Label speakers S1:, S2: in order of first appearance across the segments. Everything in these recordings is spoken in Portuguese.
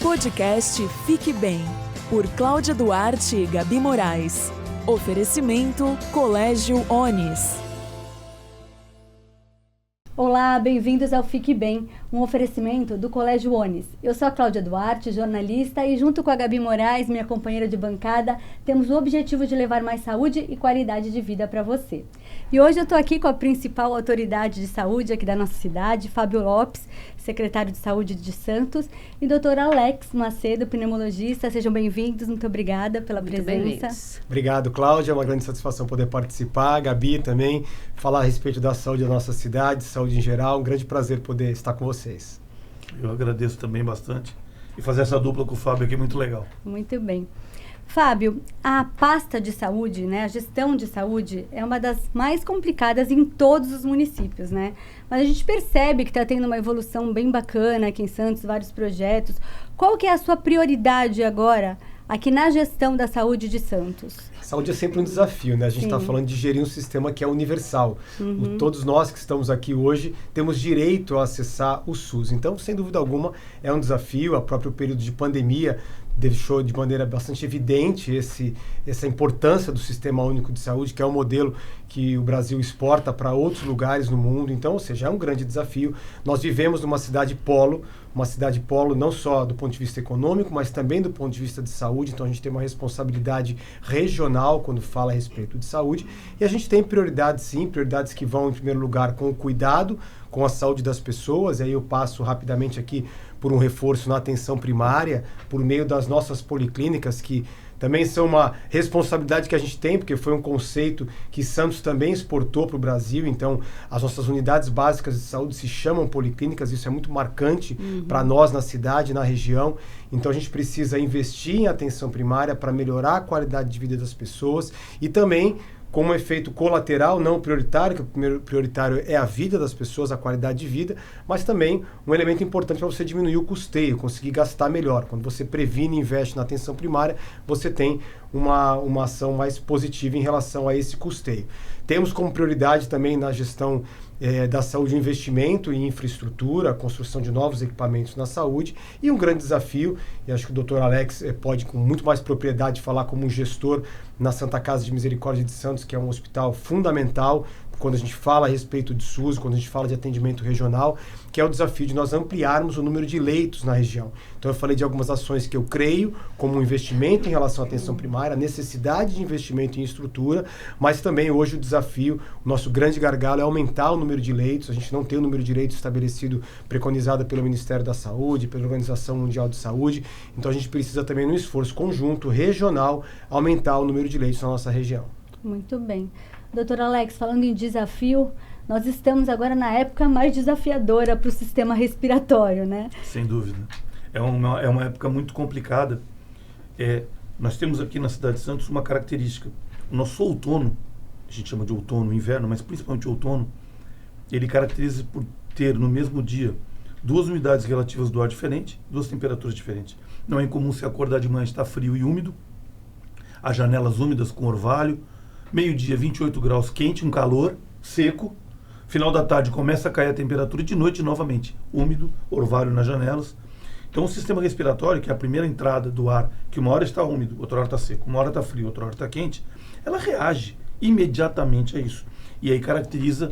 S1: Podcast Fique Bem, por Cláudia Duarte e Gabi Moraes. Oferecimento Colégio Onis.
S2: Olá, bem-vindos ao Fique Bem, um oferecimento do Colégio Onis. Eu sou a Cláudia Duarte, jornalista, e junto com a Gabi Moraes, minha companheira de bancada, temos o objetivo de levar mais saúde e qualidade de vida para você. E hoje eu estou aqui com a principal autoridade de saúde aqui da nossa cidade, Fábio Lopes, secretário de Saúde de Santos, e doutor Alex Macedo, pneumologista. Sejam bem-vindos, muito obrigada pela presença.
S3: Obrigado, Cláudia, é uma grande satisfação poder participar. Gabi também, falar a respeito da saúde da nossa cidade, saúde em geral, um grande prazer poder estar com vocês.
S4: Eu agradeço também bastante, e fazer essa dupla com o Fábio aqui é muito legal.
S2: Muito bem. Fábio, a pasta de saúde, né, a gestão de saúde é uma das mais complicadas em todos os municípios, né? Mas a gente percebe que está tendo uma evolução bem bacana aqui em Santos, vários projetos. Qual que é a sua prioridade agora aqui na gestão da saúde de Santos?
S3: Saúde é sempre um desafio, né? A gente está falando de gerir um sistema que é universal. Todos nós que estamos aqui hoje temos direito a acessar o SUS. Então, sem dúvida alguma, é um desafio. O próprio período de pandemia deixou de maneira bastante evidente essa importância do Sistema Único de Saúde, que é um modelo que o Brasil exporta para outros lugares no mundo. Então, ou seja, é um grande desafio. Nós vivemos numa cidade polo não só do ponto de vista econômico, mas também do ponto de vista de saúde. Então, a gente tem uma responsabilidade regional quando fala a respeito de saúde. E a gente tem prioridades, sim, prioridades que vão, em primeiro lugar, com o cuidado com a saúde das pessoas. E aí eu passo rapidamente aqui por um reforço na atenção primária, por meio das nossas policlínicas, que também são uma responsabilidade que a gente tem, porque foi um conceito que Santos também exportou para o Brasil. Então, as nossas unidades básicas de saúde se chamam policlínicas, isso é muito marcante para nós na cidade, na região. Então, a gente precisa investir em atenção primária para melhorar a qualidade de vida das pessoas e também, como efeito colateral, não prioritário, que o primeiro prioritário é a vida das pessoas, a qualidade de vida, mas também um elemento importante para você diminuir o custeio, conseguir gastar melhor. Quando você previne e investe na atenção primária, você tem uma ação mais positiva em relação a esse custeio. Temos como prioridade também na gestão da saúde o investimento em infraestrutura, a construção de novos equipamentos na saúde, e um grande desafio, e acho que o doutor Alex pode com muito mais propriedade falar como um gestor na Santa Casa de Misericórdia de Santos, que é um hospital fundamental quando a gente fala a respeito de SUS, quando a gente fala de atendimento regional, que é o desafio de nós ampliarmos o número de leitos na região. Então eu falei de algumas ações que eu creio como um investimento em relação à atenção primária, a necessidade de investimento em estrutura, mas também hoje o desafio, o nosso grande gargalo é aumentar o número de leitos. A gente não tem o número de leitos estabelecido, preconizado pelo Ministério da Saúde, pela Organização Mundial de Saúde. Então a gente precisa também, num esforço conjunto, regional, aumentar o número de leitos na nossa região.
S2: Muito bem. Doutor Alex, falando em desafio, nós estamos agora na época mais desafiadora para o sistema respiratório, né?
S4: Sem dúvida. É uma época muito complicada. Nós temos aqui na cidade de Santos uma característica. O nosso outono, a gente chama de outono, inverno, mas principalmente outono, ele caracteriza por ter no mesmo dia duas umidades relativas do ar diferentes, duas temperaturas diferentes. Não é incomum se acordar de manhã estar frio e úmido, as janelas úmidas com orvalho, meio-dia 28 graus quente, um calor seco, final da tarde começa a cair a temperatura e de noite novamente úmido, orvalho nas janelas. Então o sistema respiratório, que é a primeira entrada do ar, que uma hora está úmido, outra hora está seco, uma hora está frio, outra hora está quente, ela reage imediatamente a isso. E aí caracteriza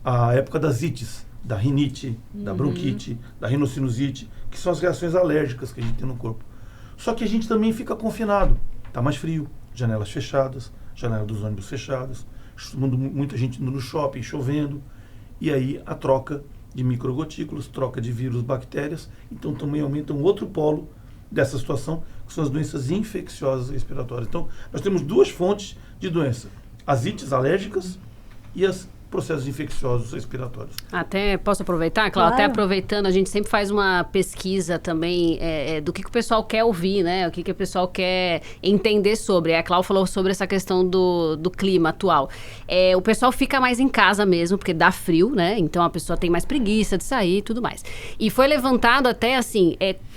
S4: a época das ites, da rinite, da bronquite, da rinocinusite, que são as reações alérgicas que a gente tem no corpo. Só que a gente também fica confinado, está mais frio, janelas fechadas, janela dos ônibus fechadas, muita gente indo no shopping, chovendo, e aí a troca de microgotículos, troca de vírus, bactérias, então também aumenta um outro polo dessa situação, que são as doenças infecciosas respiratórias. Então, nós temos duas fontes de doença, as ites alérgicas e os processos infecciosos respiratórios.
S5: Até posso aproveitar, Cláudia? Até aproveitando, a gente sempre faz uma pesquisa também do que o pessoal quer ouvir, né? O que o pessoal quer entender sobre. A Cláudia falou sobre essa questão do clima atual. O pessoal fica mais em casa mesmo, porque dá frio, né? Então a pessoa tem mais preguiça de sair e tudo mais. E foi levantado até assim,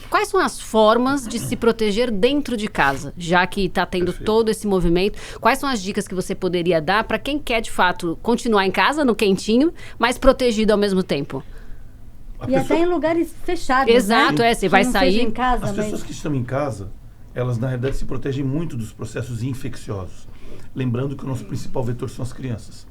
S5: quais são as formas de se proteger dentro de casa, já que está tendo todo esse movimento? Quais são as dicas que você poderia dar para quem quer, de fato, continuar em casa, no quentinho, mas protegido ao mesmo tempo?
S2: E até em lugares fechados.
S5: Exato,
S2: né?
S5: você vai sair.
S2: Em casa,
S4: As pessoas que estão em casa, elas na realidade se protegem muito dos processos infecciosos. Lembrando que o nosso principal vetor são as crianças.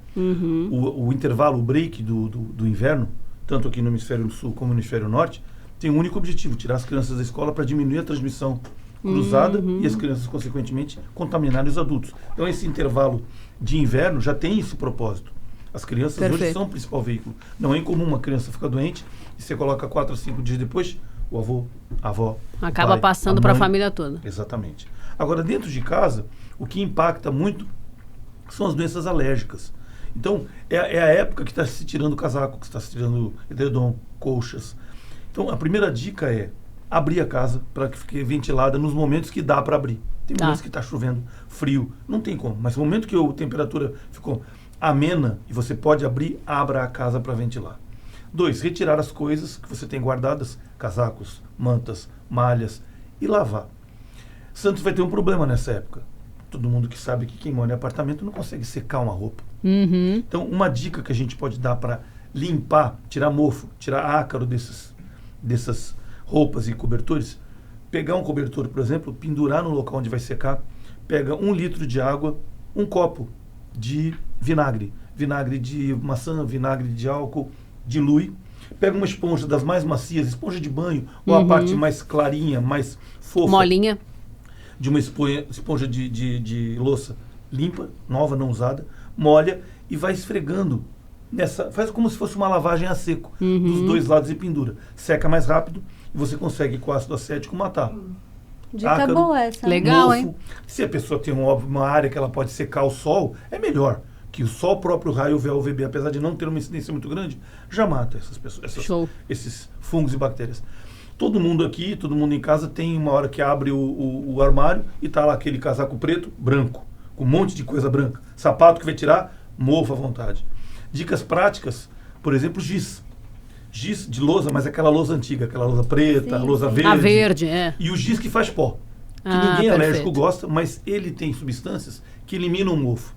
S4: O intervalo, o break do inverno, tanto aqui no hemisfério sul como no hemisfério norte, tem um único objetivo: tirar as crianças da escola para diminuir a transmissão cruzada e as crianças, consequentemente, contaminarem os adultos. Então, esse intervalo de inverno já tem esse propósito. As crianças hoje são o principal veículo. Não é incomum uma criança ficar doente e você coloca 4 a 5 dias depois, o avô, a avó,
S5: acaba passando para a família toda.
S4: Exatamente. Agora, dentro de casa, o que impacta muito são as doenças alérgicas. Então, é a época que está se tirando casaco, que está se tirando edredom, colchas. Então, a primeira dica é abrir a casa para que fique ventilada nos momentos que dá para abrir. Tem momentos que está chovendo, frio, não tem como. Mas no momento que a temperatura ficou amena e você pode abrir, abra a casa para ventilar. 2, retirar as coisas que você tem guardadas, casacos, mantas, malhas, e lavar. Santos vai ter um problema nessa época. Todo mundo que sabe que quem mora em apartamento não consegue secar uma roupa. Então, uma dica que a gente pode dar para limpar, tirar mofo, tirar ácaro dessas roupas e cobertores, pegar um cobertor, por exemplo, pendurar no local onde vai secar, pega 1 litro de água, um copo de vinagre de maçã, vinagre de álcool, dilui, pega uma esponja das mais macias, esponja de banho, ou a parte mais clarinha, mais fofa,
S5: molinha,
S4: de uma esponja de louça limpa, nova, não usada, molha e vai esfregando faz como se fosse uma lavagem a seco dos 2 lados e pendura. Seca mais rápido e você consegue com ácido acético matar.
S2: Dica boa essa.
S5: Legal,
S4: mofo.
S5: hein?
S4: Se a pessoa tem uma área que ela pode secar ao sol, é melhor. Que o sol próprio, o raio UVB, apesar de não ter uma incidência muito grande, já mata essas pessoas, esses fungos e bactérias. Todo mundo aqui, todo mundo em casa tem uma hora que abre o armário e tá lá aquele casaco preto, branco, com um monte de coisa branca. Sapato que vai tirar, mofo à vontade. Dicas práticas, por exemplo, giz. Giz de lousa, mas aquela lousa antiga, aquela lousa preta, lousa verde.
S5: A verde, é.
S4: E o giz que faz pó. Que ninguém alérgico gosta, mas ele tem substâncias que eliminam o mofo.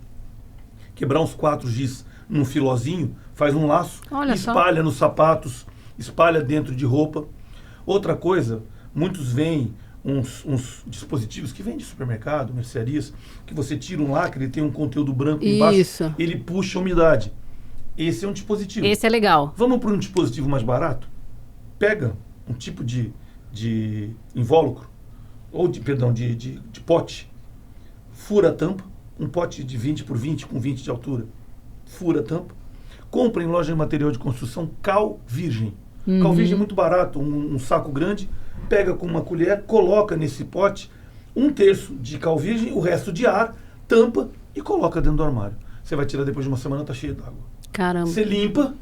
S4: Quebrar uns 4 giz num filozinho, faz um laço, espalha nos sapatos, espalha dentro de roupa. Outra coisa, muitos veem uns dispositivos que vêm de supermercado, mercearias, que você tira um lacre, ele tem um conteúdo branco embaixo, ele puxa a umidade. Esse é um dispositivo.
S5: Esse é legal.
S4: Vamos para um dispositivo mais barato? Pega um tipo de invólucro, ou de pote, fura a tampa, um pote de 20 por 20 com 20 de altura, fura a tampa, compra em loja de material de construção cal virgem. Cal virgem é muito barato, um saco grande, pega com uma colher, coloca nesse pote 1/3 de cal virgem, o resto de ar, tampa e coloca dentro do armário. Você vai tirar depois de uma semana, tá cheio d'água.
S5: Caramba.
S4: Você limpa,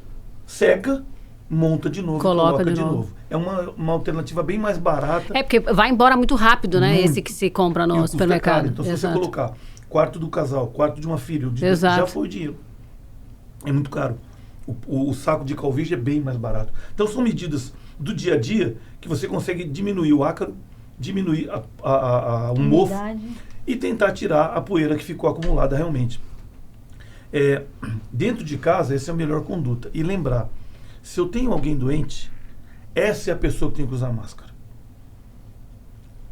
S4: seca, monta de novo, coloca de novo. É uma alternativa bem mais barata.
S5: É, porque vai embora muito rápido, né? Esse que se compra no supermercado.
S4: Então, se você colocar quarto do casal, quarto de uma filha, já foi o dinheiro. É muito caro. O saco de cal virgem é bem mais barato. Então, são medidas do dia a dia que você consegue diminuir o ácaro, diminuir o mofo e tentar tirar a poeira que ficou acumulada realmente. Dentro de casa, essa é a melhor conduta. E lembrar, se eu tenho alguém doente, essa é a pessoa que tem que usar máscara.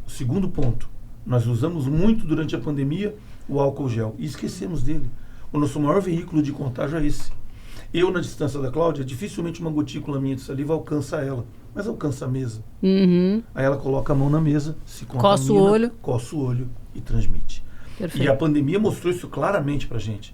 S4: O segundo ponto, nós usamos muito durante a pandemia o álcool gel e esquecemos dele. O nosso maior veículo de contágio é esse. Eu, na distância da Cláudia, dificilmente uma gotícula minha de saliva alcança ela, mas alcança a mesa. Aí ela coloca a mão na mesa, se contamina, coça o olho e transmite. Perfeito. E a pandemia mostrou isso claramente pra gente.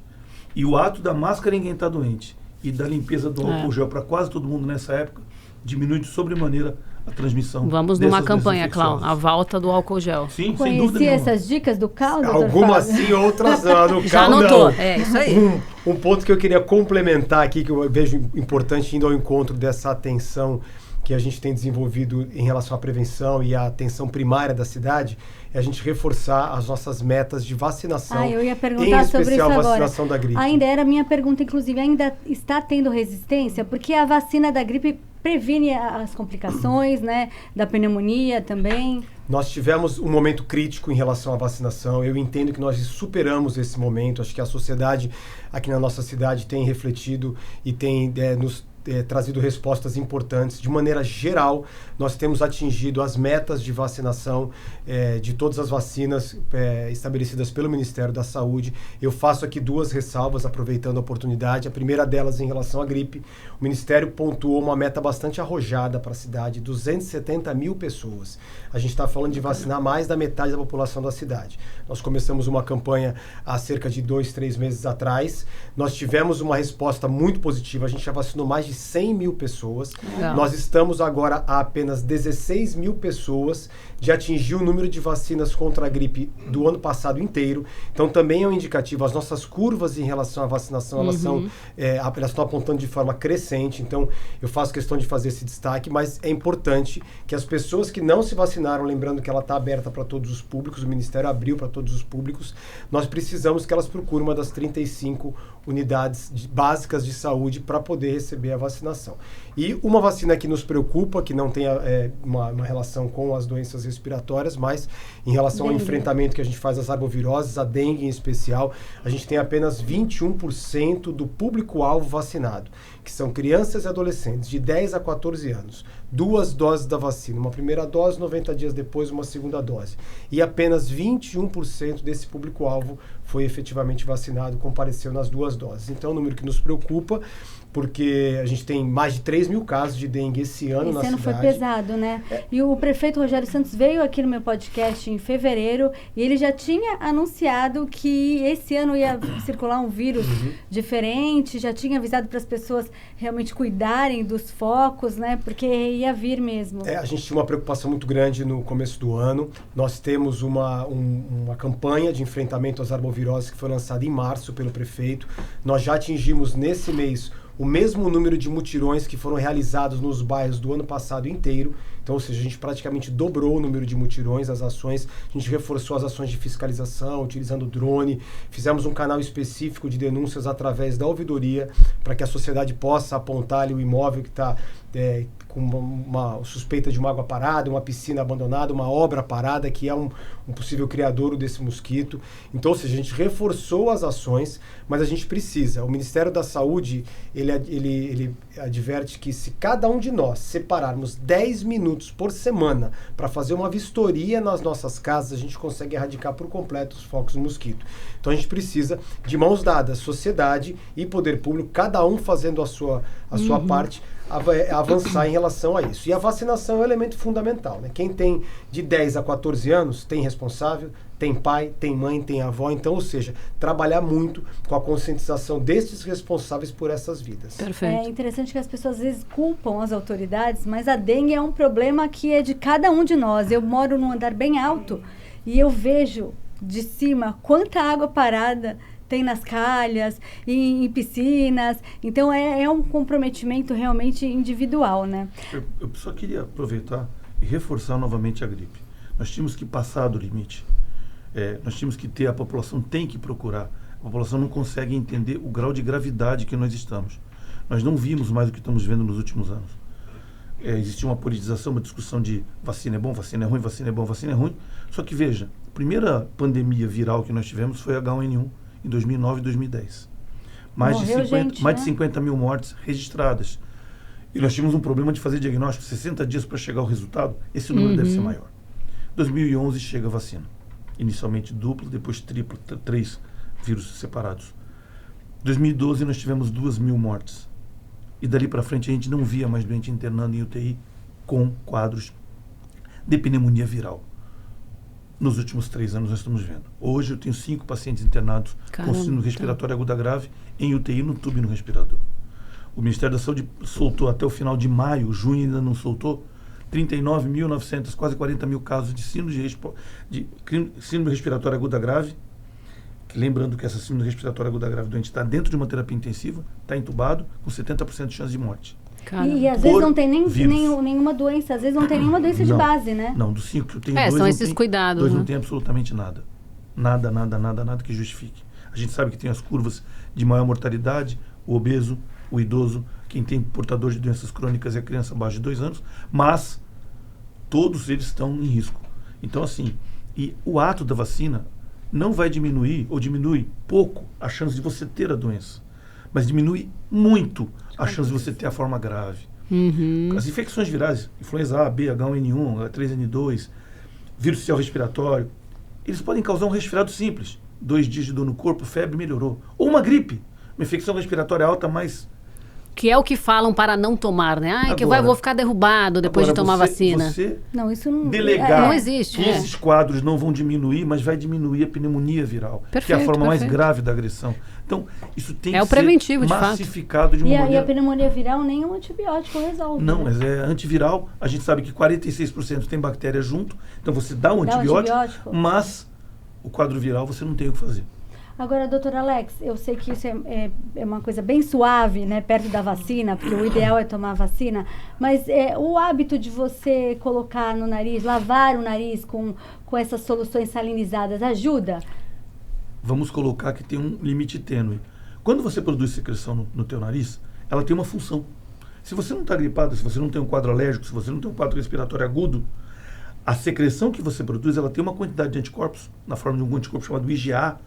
S4: E o ato da máscara em quem está doente e da limpeza do álcool gel para quase todo mundo nessa época diminui de sobremaneira a transmissão.
S5: Vamos numa campanha, Cláudio, a volta do álcool gel.
S4: Sim, sem dúvida nenhuma.
S2: Essas dicas do Cal,
S3: algumas sim, outras não.
S5: Já anotou, é isso aí.
S3: Um ponto que eu queria complementar aqui, que eu vejo importante indo ao encontro dessa atenção que a gente tem desenvolvido em relação à prevenção e à atenção primária da cidade, é a gente reforçar as nossas metas de vacinação.
S2: Eu ia perguntar sobre isso agora.
S3: Vacinação da gripe.
S2: Ainda era a minha pergunta, inclusive, ainda está tendo resistência? Porque a vacina da gripe previne as complicações, né, da pneumonia também.
S3: Nós tivemos um momento crítico em relação à vacinação. Eu entendo que nós superamos esse momento. Acho que a sociedade aqui na nossa cidade tem refletido e tem nos trazido respostas importantes. De maneira geral, nós temos atingido as metas de vacinação de todas as vacinas estabelecidas pelo Ministério da Saúde. Eu faço aqui 2 ressalvas, aproveitando a oportunidade. A primeira delas em relação à gripe. O Ministério pontuou uma meta bastante arrojada para a cidade, 270 mil pessoas. A gente está falando de vacinar mais da metade da população da cidade. Nós começamos uma campanha há cerca de 2, 3 meses atrás. Nós tivemos uma resposta muito positiva. A gente já vacinou mais de 100 mil pessoas.
S5: Legal.
S3: Nós estamos agora a apenas 16 mil pessoas de atingir o número de vacinas contra a gripe do ano passado inteiro. Então também é um indicativo. As nossas curvas em relação à vacinação, elas estão apontando de forma crescente. Então eu faço questão de fazer esse destaque, mas é importante que as pessoas que não se vacinaram, lembrando que ela está aberta para todos os públicos, o Ministério abriu para todos os públicos, nós precisamos que elas procurem uma das 35 unidades básicas de saúde para poder receber a vacinação. E uma vacina que nos preocupa, que não tem uma relação com as doenças respiratórias, mas em relação ao enfrentamento que a gente faz das arboviroses, a dengue em especial, a gente tem apenas 21% do público-alvo vacinado, que são crianças e adolescentes de 10 a 14 anos. 2 doses da vacina, uma primeira dose, 90 dias depois uma segunda dose. E apenas 21% desse público-alvo foi efetivamente vacinado, compareceu nas 2 doses. Então é um número que nos preocupa, porque a gente tem mais de 3 mil casos de dengue esse ano na cidade.
S2: Esse ano foi pesado, né? E o prefeito Rogério Santos veio aqui no meu podcast em fevereiro e ele já tinha anunciado que esse ano ia circular um vírus diferente, já tinha avisado para as pessoas realmente cuidarem dos focos, né? Porque ia vir mesmo.
S3: A gente tinha uma preocupação muito grande no começo do ano. Nós temos uma campanha de enfrentamento às arboviroses que foi lançada em março pelo prefeito. Nós já atingimos nesse mês o mesmo número de mutirões que foram realizados nos bairros do ano passado inteiro. Então, ou seja, a gente praticamente dobrou o número de mutirões, as ações, a gente reforçou as ações de fiscalização, utilizando drone, fizemos um canal específico de denúncias através da ouvidoria, para que a sociedade possa apontar ali o imóvel que está com uma suspeita de uma água parada, uma piscina abandonada, uma obra parada, que é um possível criadouro desse mosquito. Então, ou seja, a gente reforçou as ações, mas a gente precisa. O Ministério da Saúde, ele adverte que se cada um de nós separarmos 10 minutos por semana para fazer uma vistoria nas nossas casas, a gente consegue erradicar por completo os focos do mosquito. Então a gente precisa de mãos dadas, sociedade e poder público, cada um fazendo a sua parte, avançar em relação a isso. E a vacinação é um elemento fundamental, né? Quem tem de 10 a 14 anos tem responsável, tem pai, tem mãe, tem avó. Então, ou seja, trabalhar muito com a conscientização destes responsáveis por essas vidas.
S5: Perfeito.
S2: É interessante que as pessoas às vezes culpam as autoridades, mas a dengue é um problema que é de cada um de nós. Eu moro num andar bem alto e eu vejo de cima quanta água parada tem nas calhas, em piscinas. Então é um comprometimento realmente individual, né?
S4: Eu só queria aproveitar e reforçar novamente a gripe. Nós tínhamos que passar do limite. Nós tínhamos que ter, a população tem que procurar. A população não consegue entender o grau de gravidade que nós estamos. Nós não vimos mais o que estamos vendo nos últimos anos. Existia uma politização, uma discussão de vacina é bom, vacina é ruim, vacina é bom, vacina é ruim. Só que veja, a primeira pandemia viral que nós tivemos foi a H1N1 em 2009 e 2010. Mais de 50 mil mortes registradas. E nós tínhamos um problema de fazer diagnóstico 60 dias para chegar ao resultado. Esse número deve ser maior. 2011 chega a vacina. Inicialmente duplo, depois triplo, 3 vírus separados. 2012 nós tivemos 2 mil mortes. E dali para frente a gente não via mais doente internando em UTI com quadros de pneumonia viral. Nos últimos 3 anos nós estamos vendo. Hoje eu tenho 5 pacientes internados com síndrome respiratória aguda grave em UTI no tubo e no respirador. O Ministério da Saúde soltou até o final de maio, junho ainda não soltou, 39.900, quase 40 mil casos de síndrome respiratória aguda grave. Lembrando que essa síndrome respiratória aguda grave, o doente está dentro de uma terapia intensiva, está entubado, com 70% de chance de morte.
S2: E às vezes não tem nenhuma doença, às vezes não tem nenhuma doença de base, né?
S4: Não, dos 5 que eu tenho, 2
S5: são esses cuidados.
S4: 2 não tem absolutamente nada. Nada que justifique. A gente sabe que tem as curvas de maior mortalidade, o obeso, o idoso, quem tem portador de doenças crônicas é a criança abaixo de 2 anos, mas todos eles estão em risco. Então, assim, e o ato da vacina não vai diminuir, ou diminui pouco, a chance de você ter a doença. mas diminui muito a chance de você ter a forma grave. As infecções virais, influenza A, B, H1N1, H3N2, vírus social respiratório, eles podem causar um resfriado simples. 2 dias de dor no corpo, febre, melhorou. Ou uma gripe, uma infecção respiratória alta, mas...
S5: Que é o que falam para não tomar, né? Que vou ficar derrubado depois de tomar vacina.
S2: Não, isso não...
S4: Delegar
S5: não existe.
S4: Que esses quadros não vão diminuir, mas vai diminuir a pneumonia viral, que é a
S5: Perfeito,
S4: forma mais
S5: perfeito.
S4: grave da agressão. Então, isso tem que
S5: o preventivo,
S4: ser
S5: de fato.
S4: massificado de uma
S2: E a
S4: maneira...
S2: pneumonia viral nenhum antibiótico resolve.
S4: Não,
S2: né?
S4: mas é antiviral. A gente sabe que 46% tem bactéria junto, então você dá um antibiótico, mas o quadro viral você não tem o que fazer.
S2: Agora, doutor Alex, eu sei que isso é uma coisa bem suave, né, perto da vacina, porque o ideal é tomar a vacina, mas o hábito de você colocar no nariz, lavar o nariz com essas soluções salinizadas, ajuda?
S4: Vamos colocar que tem um limite tênue. Quando você produz secreção no teu nariz, ela tem uma função. Se você não está gripado, se você não tem um quadro alérgico, se você não tem um quadro respiratório agudo, a secreção que você produz, ela tem uma quantidade de anticorpos, na forma de um anticorpo chamado IgA,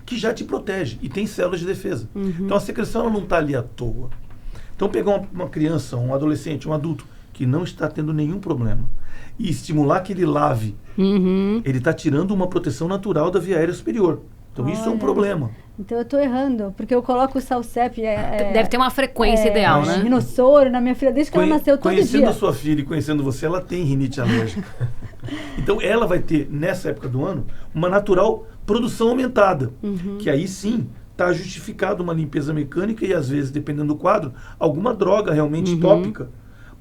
S4: que já te protege e tem células de defesa. Então a secreção ela não está ali à toa. Então pegar uma criança, um adolescente, um adulto que não está tendo nenhum problema e estimular que ele lave, ele está tirando uma proteção natural da via aérea superior. Então isso é um problema.
S2: Então eu estou errando, porque eu coloco o Salcep...
S5: Deve ter uma frequência ideal, né?
S2: Rinossoro na minha filha, desde que ela nasceu todo dia.
S4: Conhecendo a sua filha e conhecendo você, ela tem rinite alérgica. Então ela vai ter, nessa época do ano, uma natural produção aumentada, que aí sim está justificado uma limpeza mecânica e às vezes, dependendo do quadro, alguma droga realmente tópica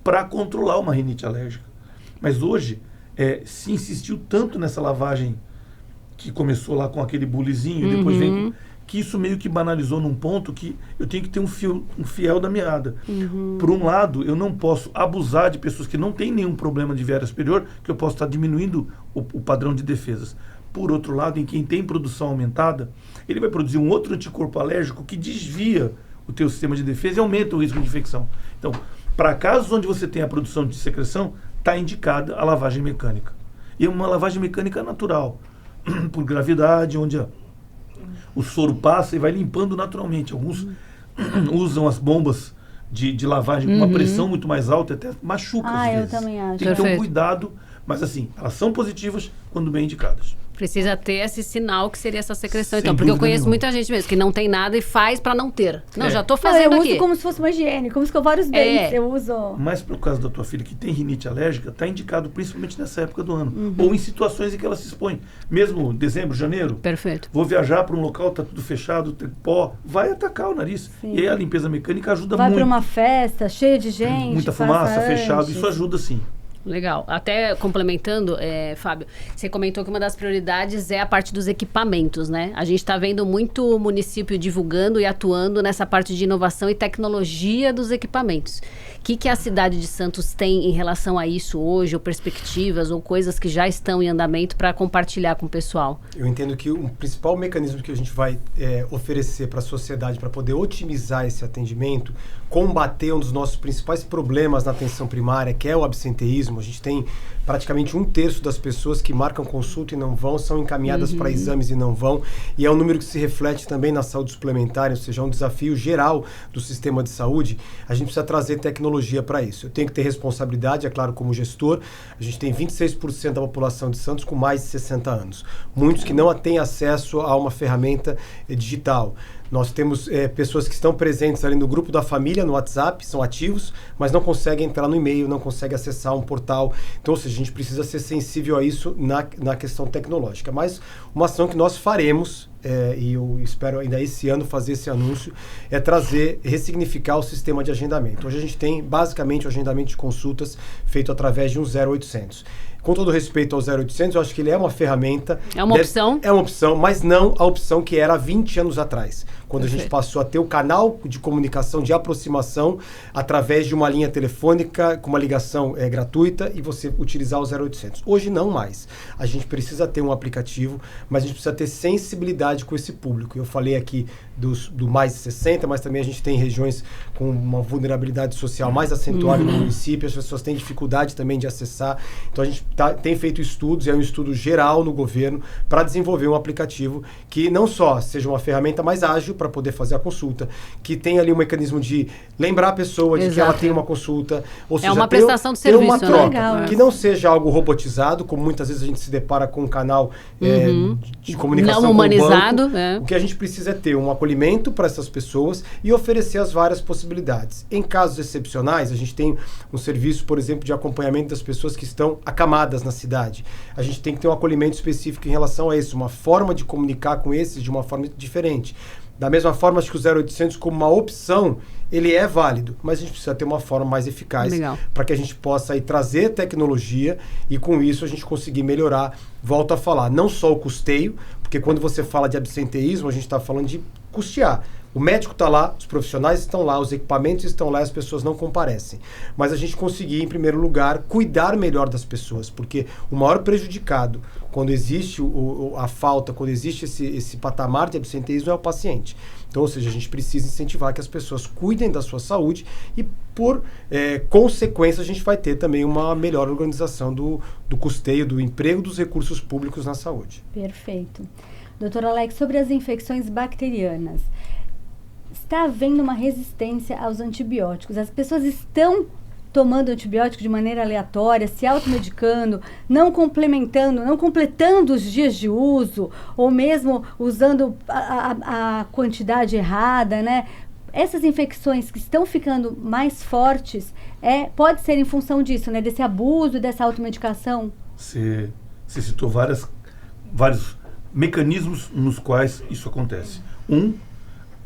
S4: para controlar uma rinite alérgica. Mas hoje se insistiu tanto nessa lavagem que começou lá com aquele bulizinho e depois vem que isso meio que banalizou num ponto que eu tenho que ter um fiel da meada. Por um lado, eu não posso abusar de pessoas que não têm nenhum problema de via aérea superior, que eu posso estar diminuindo o padrão de defesas. Por outro lado, em quem tem produção aumentada, ele vai produzir um outro anticorpo alérgico que desvia o teu sistema de defesa e aumenta o risco de infecção. Então, para casos onde você tem a produção de secreção, está indicada a lavagem mecânica. E é uma lavagem mecânica natural, por gravidade, onde o soro passa e vai limpando naturalmente. Alguns usam as bombas de lavagem com uma pressão muito mais alta, até machuca às vezes.
S2: Eu também acho.
S4: Tem que ter um cuidado, mas assim, elas são positivas quando bem indicadas.
S5: Precisa ter esse sinal que seria essa secreção.
S4: Sem
S5: Então, porque eu
S4: dúvida
S5: conheço
S4: nenhuma.
S5: muita gente mesmo que não tem nada e faz para não ter. Não, já tô fazendo
S2: eu
S5: aqui.
S2: uso como se fosse uma higiene, como escovar os dentes. Eu uso...
S4: Mas por causa da tua filha que tem rinite alérgica, está indicado principalmente nessa época do ano. Ou em situações em que ela se expõe. Mesmo dezembro, janeiro.
S5: Perfeito.
S4: Vou viajar para um local, está tudo fechado, tem pó. Vai atacar o nariz.
S2: Sim.
S4: E aí a limpeza mecânica ajuda
S2: Vai
S4: muito.
S2: para uma festa cheia de gente.
S4: Muita fumaça,
S2: passa
S4: fechado.
S2: antes.
S4: Isso ajuda sim.
S5: Legal. Até complementando, Fábio, você comentou que uma das prioridades é a parte dos equipamentos, né? A gente está vendo muito município divulgando e atuando nessa parte de inovação e tecnologia dos equipamentos. O que a cidade de Santos tem em relação a isso hoje, ou perspectivas, ou coisas que já estão em andamento para compartilhar com o pessoal?
S3: Eu entendo que o principal mecanismo que a gente vai oferecer para a sociedade para poder otimizar esse atendimento, combater um dos nossos principais problemas na atenção primária, que é o absenteísmo. A gente tem praticamente 1/3 das pessoas que marcam consulta e não vão, são encaminhadas para exames e não vão, e é um número que se reflete também na saúde suplementar, ou seja, é um desafio geral do sistema de saúde. A gente precisa trazer tecnologia para isso. Eu tenho que ter responsabilidade, é claro, como gestor. A gente tem 26% da população de Santos com mais de 60 anos. Muitos que não têm acesso a uma ferramenta digital. Nós temos pessoas que estão presentes ali no grupo da família, no WhatsApp, são ativos, mas não conseguem entrar no e-mail, não conseguem acessar um portal. Então, ou seja, a gente precisa ser sensível a isso na questão tecnológica. Mas uma ação que nós faremos, e eu espero ainda esse ano fazer esse anúncio, é ressignificar o sistema de agendamento. Hoje a gente tem basicamente o agendamento de consultas feito através de um 0800. Com todo respeito ao 0800, eu acho que ele é uma ferramenta.
S5: É uma opção?
S3: É uma opção, mas não a opção que era há 20 anos atrás, quando a gente passou a ter o canal de comunicação, de aproximação, através de uma linha telefônica, com uma ligação gratuita, e você utilizar o 0800. Hoje não mais. A gente precisa ter um aplicativo, mas a gente precisa ter sensibilidade com esse público. Eu falei aqui do mais de 60, mas também a gente tem regiões com uma vulnerabilidade social mais acentuada no município, as pessoas têm dificuldade também de acessar. Então a gente tem feito estudos, é um estudo geral no governo, para desenvolver um aplicativo que não só seja uma ferramenta mais ágil para para poder fazer a consulta, que tem ali um mecanismo de lembrar a pessoa de que ela tem uma consulta, ou seja,
S5: uma prestação de serviço,
S3: uma troca,
S2: legal,
S3: que não seja algo robotizado, como muitas vezes a gente se depara com um canal de comunicação
S5: não humanizado.
S3: com o banco. O que a gente precisa é ter um acolhimento para essas pessoas e oferecer as várias possibilidades. Em casos excepcionais, a gente tem um serviço, por exemplo, de acompanhamento das pessoas que estão acamadas na cidade. A gente tem que ter um acolhimento específico em relação a isso, uma forma de comunicar com esses de uma forma diferente. Da mesma forma, acho que o 0800 como uma opção, ele é válido, mas a gente precisa ter uma forma mais eficaz para que a gente possa aí trazer tecnologia e com isso a gente conseguir melhorar. Volto a falar, não só o custeio, porque quando você fala de absenteísmo, a gente está falando de custear. O médico está lá, os profissionais estão lá, os equipamentos estão lá e as pessoas não comparecem. Mas a gente conseguir, em primeiro lugar, cuidar melhor das pessoas, porque o maior prejudicado quando existe a falta, quando existe esse patamar de absenteísmo é o paciente. Então, ou seja, a gente precisa incentivar que as pessoas cuidem da sua saúde e, por consequência, a gente vai ter também uma melhor organização do custeio, do emprego dos recursos públicos na saúde.
S2: Perfeito. Doutor Alex, sobre as infecções bacterianas, está havendo uma resistência aos antibióticos. As pessoas estão tomando antibiótico de maneira aleatória, se automedicando, não completando os dias de uso, ou mesmo usando a quantidade errada, né? Essas infecções que estão ficando mais fortes, pode ser em função disso, né? Desse abuso, dessa automedicação?
S4: Você citou vários mecanismos nos quais isso acontece.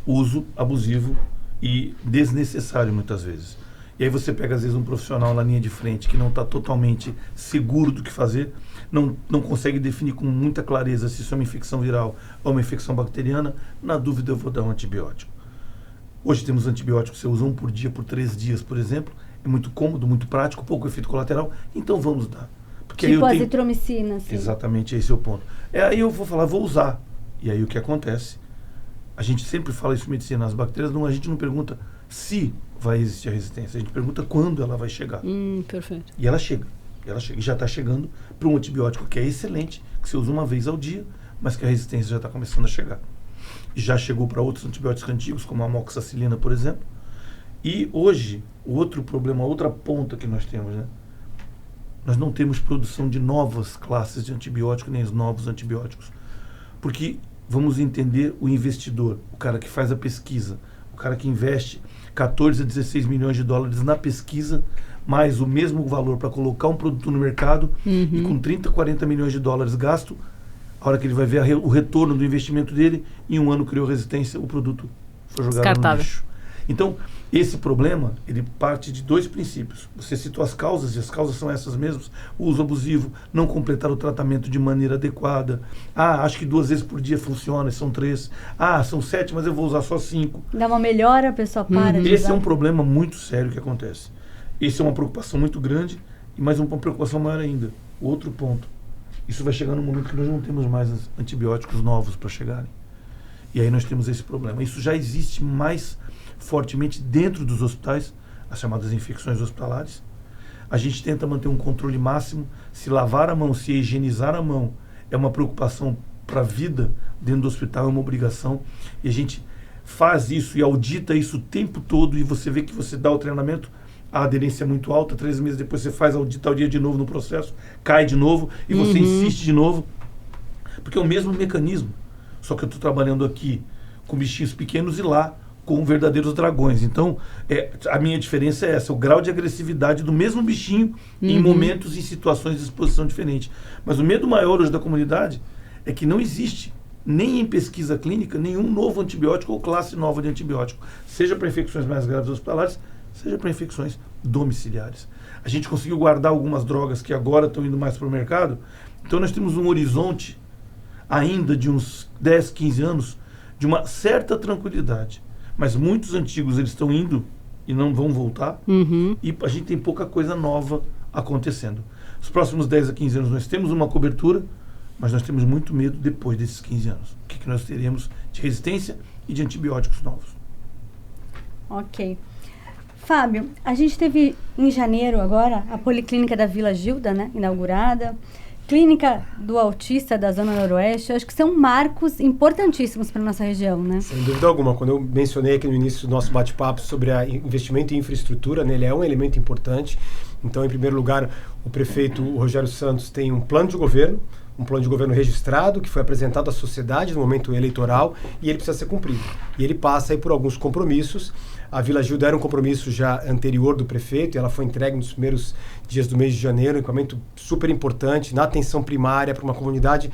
S4: Uso abusivo e desnecessário muitas vezes. E aí você pega às vezes um profissional na linha de frente que não está totalmente seguro do que fazer, não consegue definir com muita clareza se isso é uma infecção viral ou uma infecção bacteriana. Na dúvida eu vou dar um antibiótico. Hoje temos antibióticos que você usa 1 por dia por 3 dias, por exemplo. É muito cômodo, muito prático, pouco efeito colateral. Então vamos dar. Porque
S2: tipo a azitromicina. Assim.
S4: Exatamente, esse é o ponto. Aí eu vou falar, vou usar. E aí o que acontece? A gente sempre fala isso em medicina, as bactérias, a gente não pergunta se vai existir a resistência, a gente pergunta quando ela vai chegar.
S5: Perfeito.
S4: E ela chega, e já está chegando para um antibiótico que é excelente, que você usa uma vez ao dia, mas que a resistência já está começando a chegar. E já chegou para outros antibióticos antigos, como a amoxicilina, por exemplo. E hoje, o outro problema, a outra ponta que nós temos, né? Nós não temos produção de novas classes de antibióticos, nem os novos antibióticos. Porque vamos entender o investidor, o cara que faz a pesquisa, o cara que investe 14 a 16 milhões de dólares na pesquisa, mais o mesmo valor para colocar um produto no mercado, e com 30, 40 milhões de dólares gasto, a hora que ele vai ver o retorno do investimento dele, em um ano criou resistência, o produto foi jogado no lixo. Então, esse problema, ele parte de 2 princípios. Você citou as causas, e as causas são essas mesmas. O uso abusivo, não completar o tratamento de maneira adequada. Acho que 2 vezes por dia funciona, são 3. São 7, mas eu vou usar só 5.
S2: Dá uma melhora, a pessoa para de
S4: Esse
S2: usar.
S4: é um problema muito sério que acontece. Esse é uma preocupação muito grande, mas uma preocupação maior ainda. O outro ponto. Isso vai chegar num momento que nós não temos mais antibióticos novos para chegarem. E aí nós temos esse problema. Isso já existe mais fortemente dentro dos hospitais, as chamadas infecções hospitalares. A gente tenta manter um controle máximo. Se lavar a mão, se higienizar a mão é uma preocupação para a vida dentro do hospital, é uma obrigação. E a gente faz isso e audita isso o tempo todo, e você vê que você dá o treinamento, a aderência é muito alta, 3 meses depois você faz auditar o dia de novo no processo, cai de novo e você insiste de novo. Porque é o mesmo mecanismo, só que eu estou trabalhando aqui com bichinhos pequenos e lá com verdadeiros dragões. Então, a minha diferença é essa, o grau de agressividade do mesmo bichinho em momentos e situações de exposição diferentes. Mas o medo maior hoje da comunidade é que não existe, nem em pesquisa clínica, nenhum novo antibiótico ou classe nova de antibiótico, seja para infecções mais graves hospitalares, seja para infecções domiciliares. A gente conseguiu guardar algumas drogas que agora estão indo mais para o mercado, então nós temos um horizonte ainda de uns 10, 15 anos de uma certa tranquilidade. Mas muitos antigos eles estão indo e não vão voltar, e a gente tem pouca coisa nova acontecendo. Os próximos 10 a 15 anos nós temos uma cobertura, mas nós temos muito medo depois desses 15 anos. O que nós teremos de resistência e de antibióticos novos.
S2: Ok. Fábio, a gente teve em janeiro agora a Policlínica da Vila Gilda, né, inaugurada, Clínica do Autista da Zona Noroeste, eu acho que são marcos importantíssimos para a nossa região, né?
S3: Sem dúvida alguma. Quando eu mencionei aqui no início do nosso bate-papo sobre o investimento em infraestrutura, né, ele é um elemento importante. Então, em primeiro lugar, o prefeito Rogério Santos tem um plano de governo registrado, que foi apresentado à sociedade no momento eleitoral, e ele precisa ser cumprido. E ele passa aí por alguns compromissos. A Vila Gilda era um compromisso já anterior do prefeito, e ela foi entregue nos primeiros dias do mês de janeiro, um equipamento super importante na atenção primária para uma comunidade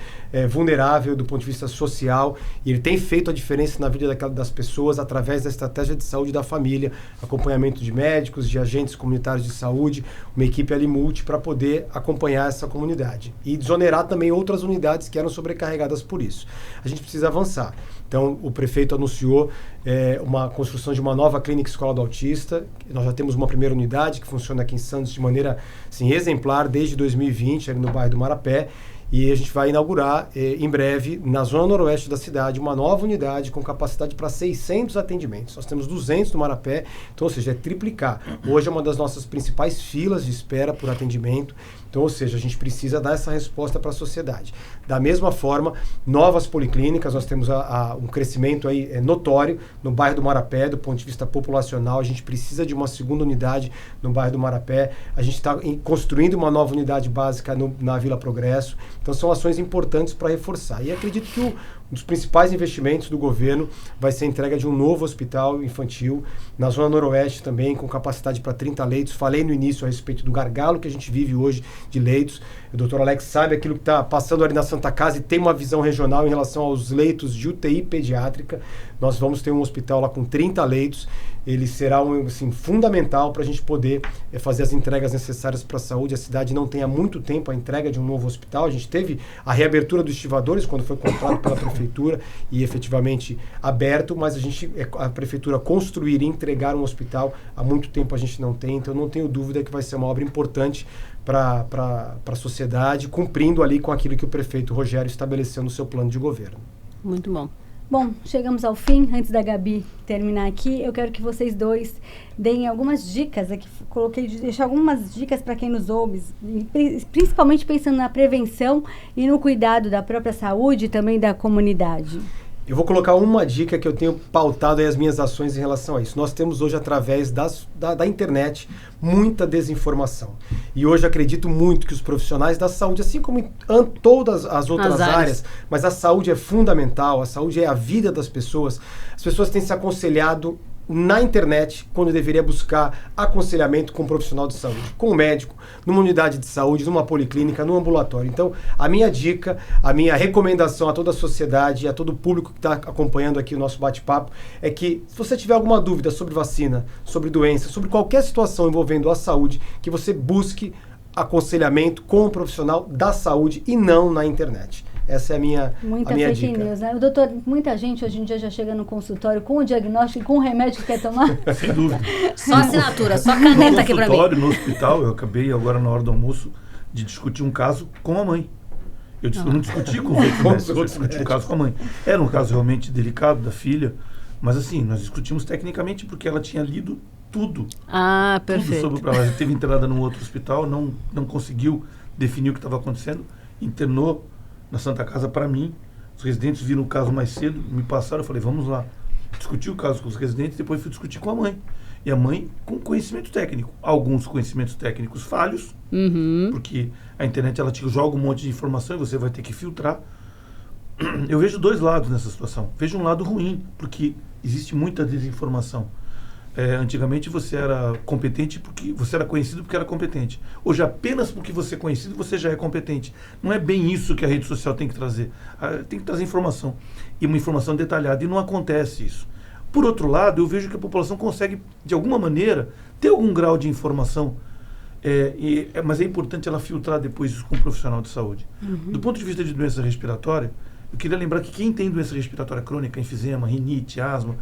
S3: vulnerável do ponto de vista social, e ele tem feito a diferença na vida das pessoas através da estratégia de saúde da família, acompanhamento de médicos, de agentes comunitários de saúde, uma equipe ali multi para poder acompanhar essa comunidade e desonerar também outras unidades que eram sobrecarregadas por isso. A gente precisa avançar. Então, o prefeito anunciou uma construção de uma nova clínica escola do autista. Nós já temos uma primeira unidade que funciona aqui em Santos de maneira assim, exemplar desde 2020, ali no bairro do Marapé. E a gente vai inaugurar em breve, na zona noroeste da cidade, uma nova unidade com capacidade para 600 atendimentos. Nós temos 200 no Marapé, então, ou seja, é triplicar. Hoje é uma das nossas principais filas de espera por atendimento. Então, ou seja, a gente precisa dar essa resposta para a sociedade. Da mesma forma, novas policlínicas, nós temos um crescimento aí notório no bairro do Marapé, do ponto de vista populacional. A gente precisa de uma segunda unidade no bairro do Marapé. A gente está construindo uma nova unidade básica na Vila Progresso. Então, são ações importantes para reforçar. E acredito que um dos principais investimentos do governo vai ser a entrega de um novo hospital infantil na Zona Noroeste também, com capacidade para 30 leitos. Falei no início a respeito do gargalo que a gente vive hoje de leitos. O doutor Alex sabe aquilo que está passando ali na Santa Casa e tem uma visão regional em relação aos leitos de UTI pediátrica. Nós vamos ter um hospital lá com 30 leitos. Ele será fundamental para a gente poder fazer as entregas necessárias para a saúde. A cidade não tem há muito tempo a entrega de um novo hospital. A gente teve a reabertura dos estivadores quando foi comprado pela prefeitura e efetivamente aberto, mas a prefeitura construir e entregar um hospital há muito tempo a gente não tem. Então, não tenho dúvida que vai ser uma obra importante para a sociedade, cumprindo ali com aquilo que o prefeito Rogério estabeleceu no seu plano de governo.
S5: Muito bom.
S2: Bom, chegamos ao fim. Antes da Gabi terminar aqui, eu quero que vocês dois deem algumas dicas. Aqui deixar algumas dicas para quem nos ouve, principalmente pensando na prevenção e no cuidado da própria saúde e também da comunidade.
S3: Eu vou colocar uma dica que eu tenho pautado aí as minhas ações em relação a isso. Nós temos hoje, através da internet, muita desinformação. E hoje acredito muito que os profissionais da saúde, assim como em todas as outras áreas, mas a saúde é fundamental, a saúde é a vida das pessoas. As pessoas têm se aconselhado na internet, quando deveria buscar aconselhamento com um profissional de saúde, com um médico, numa unidade de saúde, numa policlínica, num ambulatório. Então, a minha dica, a minha recomendação a toda a sociedade e a todo o público que está acompanhando aqui o nosso bate-papo é que, se você tiver alguma dúvida sobre vacina, sobre doença, sobre qualquer situação envolvendo a saúde, que você busque aconselhamento com um profissional da saúde e não na internet. Essa é a minha
S2: fake
S3: dica.
S2: News, né? Doutor, muita gente hoje em dia já chega no consultório com o diagnóstico e com o remédio que quer tomar.
S4: Sem dúvida.
S5: Só assinatura, só caneta aqui pra mim.
S4: No hospital, eu acabei agora na hora do almoço de discutir um caso com a mãe. Eu não discuti com os outros médicos, eu discuti um caso com a mãe. Era um caso realmente delicado da filha, mas assim, nós discutimos tecnicamente porque ela tinha lido tudo.
S5: Ah, perfeito.
S4: Tudo sobre ela. Ela teve internada num outro hospital, não conseguiu definir o que estava acontecendo, internou na Santa Casa para mim. Os residentes viram o caso mais cedo, me passaram, eu falei, vamos lá. Discuti o caso com os residentes, depois fui discutir com a mãe. E a mãe com conhecimento técnico. Alguns conhecimentos técnicos falhos, porque a internet ela te joga um monte de informação e você vai ter que filtrar. Eu vejo dois lados nessa situação. Vejo um lado ruim, porque existe muita desinformação. Antigamente você era competente porque você era conhecido porque era competente. Hoje, apenas porque você é conhecido, você já é competente. Não é bem isso que a rede social tem que trazer. Tem que trazer informação. E uma informação detalhada. E não acontece isso. Por outro lado, eu vejo que a população consegue, de alguma maneira, ter algum grau de informação. Mas é importante ela filtrar depois isso com um profissional de saúde. Do ponto de vista de doença respiratória, eu queria lembrar que quem tem doença respiratória crônica, enfisema, rinite, asma,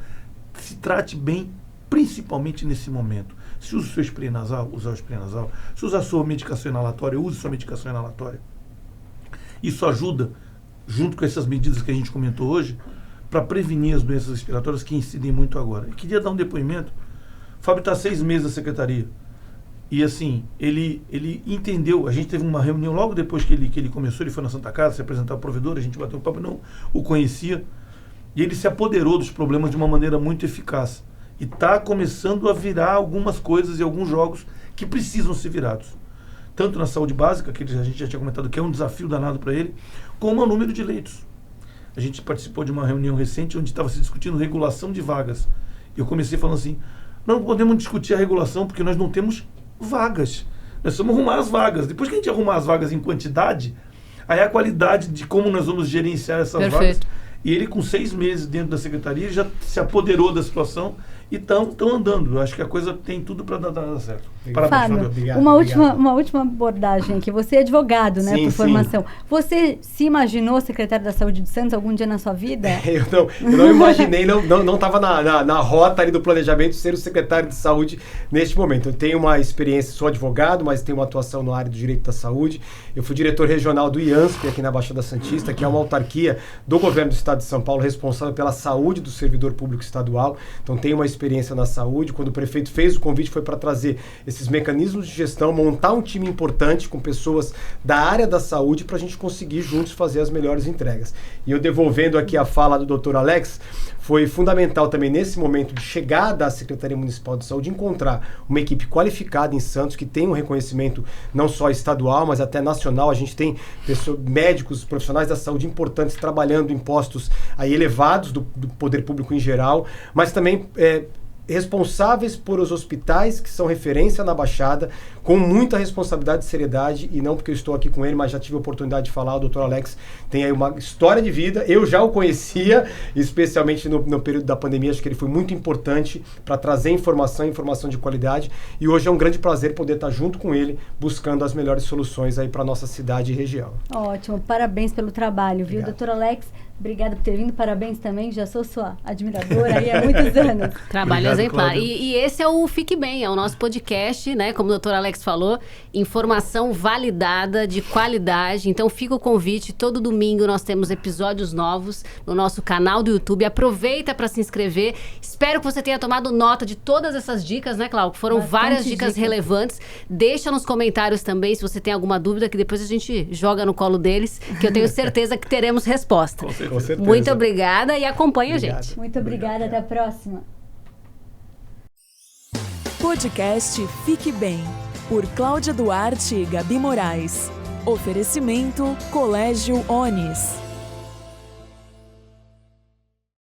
S4: se trate bem, principalmente nesse momento. Se usa o seu spray nasal, usar o spray nasal. Se usar a sua medicação inalatória, use sua medicação inalatória. Isso ajuda, junto com essas medidas que a gente comentou hoje, para prevenir as doenças respiratórias que incidem muito agora. Eu queria dar um depoimento. O Fábio está há 6 meses na secretaria. E assim, ele entendeu. A gente teve uma reunião logo depois que ele começou, ele foi na Santa Casa se apresentar ao provedor, a gente bateu um papo, não o conhecia. E ele se apoderou dos problemas de uma maneira muito eficaz. E está começando a virar algumas coisas e alguns jogos que precisam ser virados. Tanto na saúde básica, que a gente já tinha comentado que é um desafio danado para ele, como ao número de leitos. A gente participou de uma reunião recente onde estava se discutindo regulação de vagas. Eu comecei falando assim, não podemos discutir a regulação porque nós não temos vagas. Nós vamos arrumar as vagas. Depois que a gente arrumar as vagas em quantidade, aí a qualidade de como nós vamos gerenciar essas vagas. E ele, com 6 meses dentro da secretaria, já se apoderou da situação e estão andando. Eu acho que a coisa tem tudo para dar certo.
S2: Fábio, uma última abordagem aqui. Você é advogado, né, por formação. Você se imaginou secretário da Saúde de Santos algum dia na sua vida?
S3: Eu não imaginei, não estava na rota ali do planejamento ser o secretário de saúde neste momento. Eu tenho uma experiência, sou advogado, mas tenho uma atuação na área do direito da saúde. Eu fui diretor regional do IANSP, aqui na Baixada Santista, que é uma autarquia do governo do Estado de São Paulo, responsável pela saúde do servidor público estadual. Então tenho uma experiência na saúde. Quando o prefeito fez o convite, foi para trazer esses mecanismos de gestão, montar um time importante com pessoas da área da saúde para a gente conseguir juntos fazer as melhores entregas. E eu devolvendo aqui a fala do Dr. Alex, foi fundamental também nesse momento de chegada à Secretaria Municipal de Saúde encontrar uma equipe qualificada em Santos que tem um reconhecimento não só estadual, mas até nacional. A gente tem médicos, profissionais da saúde importantes trabalhando em postos aí elevados do poder público em geral, mas também responsáveis por os hospitais que são referência na Baixada, com muita responsabilidade e seriedade, e não porque eu estou aqui com ele, mas já tive a oportunidade de falar, o Dr. Alex tem aí uma história de vida, eu já o conhecia, especialmente no período da pandemia, acho que ele foi muito importante para trazer informação de qualidade, e hoje é um grande prazer poder estar junto com ele, buscando as melhores soluções aí para a nossa cidade e região.
S2: Ótimo, parabéns pelo trabalho, viu,
S3: Obrigado.
S2: Dr. Alex? Obrigada por ter vindo, parabéns também, já sou sua admiradora aí há muitos anos.
S5: Trabalho
S4: Obrigado,
S5: exemplar. E esse é o Fique Bem, é o nosso podcast, né? Como o Dr. Alex falou, informação validada, de qualidade. Então fica o convite, todo domingo nós temos episódios novos no nosso canal do YouTube. Aproveita para se inscrever. Espero que você tenha tomado nota de todas essas dicas, né, Cláudio? Foram várias dicas relevantes. Deixa nos comentários também se você tem alguma dúvida, que depois a gente joga no colo deles, que eu tenho certeza que teremos resposta.
S3: Com certeza.
S5: Muito obrigada e acompanha a
S3: Obrigado.
S5: gente.
S2: Muito obrigada, até a próxima.
S1: Podcast Fique Bem, por Cláudia Duarte e Gabi Moraes. Oferecimento Colégio Onis.